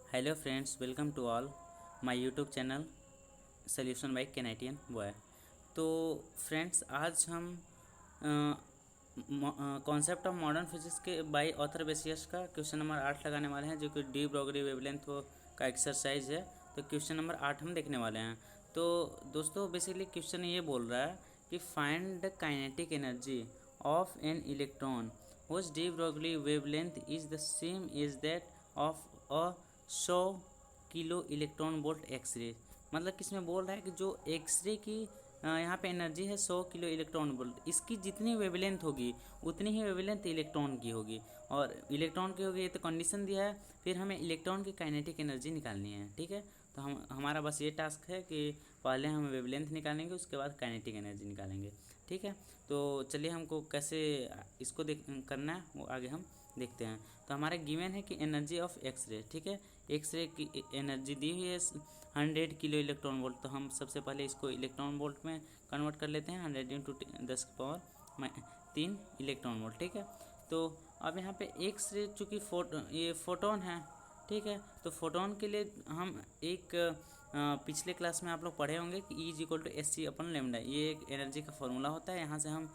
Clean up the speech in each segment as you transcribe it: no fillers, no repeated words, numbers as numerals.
Hello friends, welcome to all my YouTube channel solution by Canadian boy. तो friends, आज हम concept of modern physics के by author Beiser का question number 8 लगाने वाले हैं, जो कि डी ब्रोगली वेवलेंथ का एक्सरसाइज है। तो क्वेश्चन नंबर 8 हम देखने वाले हैं। तो दोस्तों, बेसिकली क्वेश्चन ये बोल रहा है कि find the kinetic energy of an electron whose de Broglie wavelength is the same as that of a 100 kilo electron volt X ray. मतलब किसमें बोल रहा है कि जो एक्सरे की यहाँ पे एनर्जी है 100 किलो इलेक्ट्रॉन वोल्ट, इसकी जितनी वेवलेंथ होगी उतनी ही वेवलेंथ इलेक्ट्रॉन की होगी, और इलेक्ट्रॉन की होगी, ये तो कंडीशन दिया है। फिर हमें इलेक्ट्रॉन की काइनेटिक एनर्जी निकालनी है, ठीक है। तो हमारा बस ये टास्क है कि पहले हम वेवलेंथ निकालेंगे, उसके बाद काइनेटिक एनर्जी निकालेंगे, ठीक है। तो चलिए, हमको कैसे इसको करना है वो आगे हम देखते हैं। तो हमारा गिवन है कि एनर्जी ऑफ एक्सरे, ठीक है। एक्सरे की एनर्जी दी हुई है 100 किलो इलेक्ट्रॉन वोल्ट। तो हम सबसे पहले इसको इलेक्ट्रॉन वोल्ट में कन्वर्ट कर लेते हैं। 100 इंटू 10⁻³ इलेक्ट्रॉन वोल्ट, ठीक है। तो अब यहाँ पे एक्सरे चूँकि ये फोटोन है, ठीक है। तो फोटोन के लिए हम एक पिछले क्लास में आप लोग पढ़े होंगे कि E=hc/λ, ये एक एनर्जी का फॉर्मूला होता है। यहाँ से हम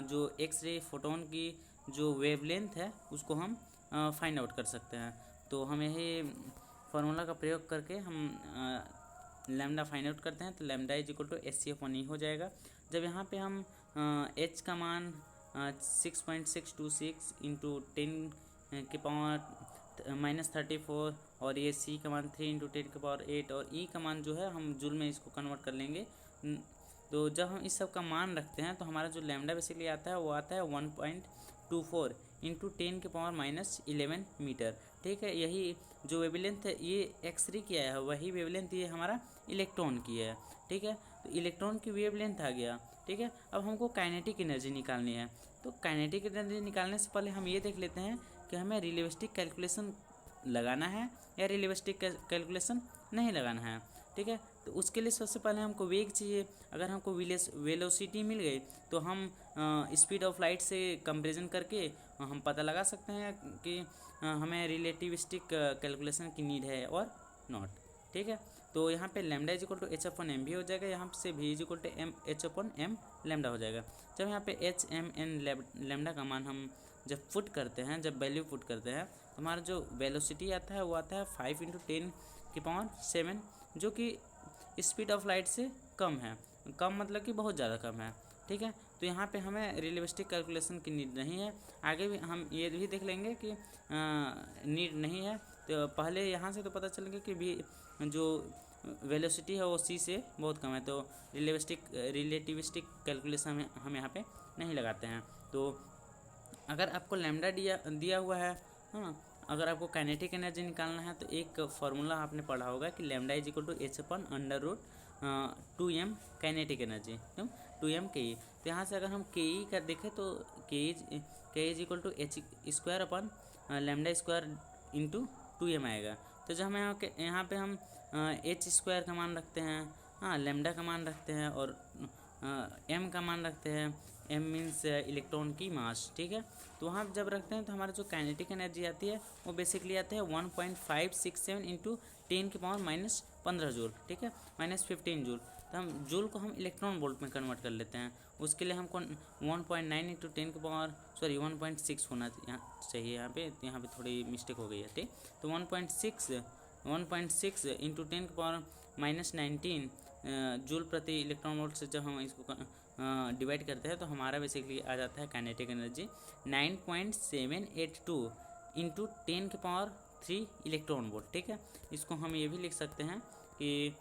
जो एक्स रे फोटोन की जो वेवलेंथ है उसको हम फाइंड आउट कर सकते हैं। तो हम यही फार्मूला का प्रयोग करके हम लैम्डा फाइंड आउट करते हैं। तो λ=hc/E हो जाएगा। जब यहाँ पे हम h का मान 6.626 इंटू 10⁻⁻34 और ये c का मान 3 इंटू 10⁸ और e का मान जो है हम जूल में इसको कन्वर्ट कर लेंगे। तो जब हम इस सब का मान रखते हैं तो हमारा जो लैम्डा बेसिकली आता है वो आता है 1.24 इंटू 10⁻11 मीटर, ठीक है। यही जो वेवलेंथ है ये एक्सरे की आया है, वही वेवलेंथ ये हमारा इलेक्ट्रॉन की है, ठीक है। तो इलेक्ट्रॉन की वेवलेंथ आ गया, ठीक है। अब हमको काइनेटिक एनर्जी निकालनी है। तो काइनेटिक एनर्जी निकालने से पहले हम ये देख लेते हैं कि हमें रिलेटिविस्टिक कैलकुलेशन लगाना है या रिलेटिविस्टिक कैलकुलेशन नहीं लगाना है, ठीक है। तो उसके लिए सबसे पहले हमको वेग चाहिए। अगर हमको वेलोसिटी मिल गई तो हम स्पीड ऑफ लाइट से कंपैरिजन करके हम पता लगा सकते हैं कि हमें रिलेटिविस्टिक कैलकुलेशन की नीड है और नॉट, ठीक है। तो यहाँ पे λ=h/m भी हो जाएगा, यहाँ से v=h/m लैम्डा हो जाएगा। जब यहाँ पे h/m/n लैम्डा का मान हम जब पुट करते हैं, जब वैल्यू पुट करते हैं, तो हमारा जो वेलोसिटी आता है वो आता है 5 इंटू 10⁻7, जो कि स्पीड ऑफ लाइट से कम है। कम मतलब कि बहुत ज़्यादा कम है, ठीक है। तो यहाँ पे हमें रिलेटिविस्टिक कैलकुलेशन की नीड नहीं है। आगे भी हम ये भी देख लेंगे कि नीड नहीं है। तो पहले यहाँ से तो पता चलेगा कि भी जो वेलोसिटी है वो c से बहुत कम है, तो रिलेटिविस्टिक कैलकुलेशन हम यहाँ पे नहीं लगाते हैं। तो अगर आपको लैम्डा दिया हुआ है, हाँ, अगर आपको काइनेटिक एनर्जी निकालना है तो एक फार्मूला आपने पढ़ा होगा कि λ=h/√2m काइनेटिक एनर्जी, 2m के। तो यहाँ से अगर हम के का देखें तो k=h² इंटू 2m आएगा। तो जब हम यहाँ पे हम h² का मान रखते हैं, हाँ, लैम्डा का मान रखते हैं और m का मान रखते हैं। m मीन्स इलेक्ट्रॉन की मास, ठीक है। तो वहाँ जब रखते हैं तो हमारा जो काइनेटिक एनर्जी आती है वो बेसिकली आती है 1.567 इंटू 10⁻⁻15 जूल, ठीक है, -15 जूल। तो हम जूल को हम इलेक्ट्रॉन वोल्ट में कन्वर्ट कर लेते हैं। उसके लिए हमको 1.9 इंटू 1.6 होना चाहिए। यहाँ पे थोड़ी मिस्टेक हो गई है, ठीक। तो 1.6 इंटू 10⁻⁻19 जूल प्रति इलेक्ट्रॉन वोल्ट से जब हम इसको डिवाइड करते हैं तो हमारा बेसिकली आ जाता है kinetic energy 9.782 into 10⁻³ electron volt, ठीक है। इसको हम ये भी लिख सकते हैं कि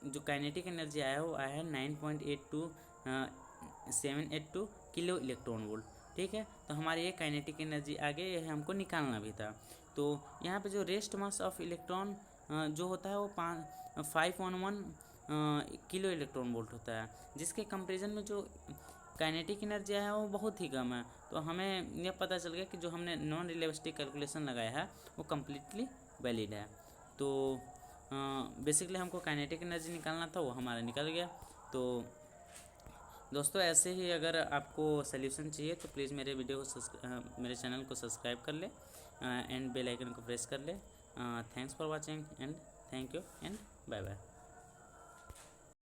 जो काइनेटिक एनर्जी आया है वो आया है 9.782 किलो इलेक्ट्रॉन वोल्ट, ठीक है। तो हमारी ये काइनेटिक एनर्जी आ गई, ये हमको निकालना भी था। तो यहाँ पे जो रेस्ट मास ऑफ इलेक्ट्रॉन जो होता है वो 511 किलो इलेक्ट्रॉन वोल्ट होता है, जिसके कंपैरिजन में जो काइनेटिक एनर्जी है वो बहुत ही कम है। तो हमें यह पता चल गया कि जो हमने नॉन रिलेटिविस्टिक कैलकुलेशन लगाया है वो कम्प्लीटली वैलिड है। तो बेसिकली हमको काइनेटिक एनर्जी निकालना था, वो हमारा निकल गया। तो दोस्तों, ऐसे ही अगर आपको सल्यूशन चाहिए तो प्लीज़ मेरे चैनल को सब्सक्राइब कर ले एंड बेल आइकन को प्रेस कर ले, thanks for watching and thank you and bye bye.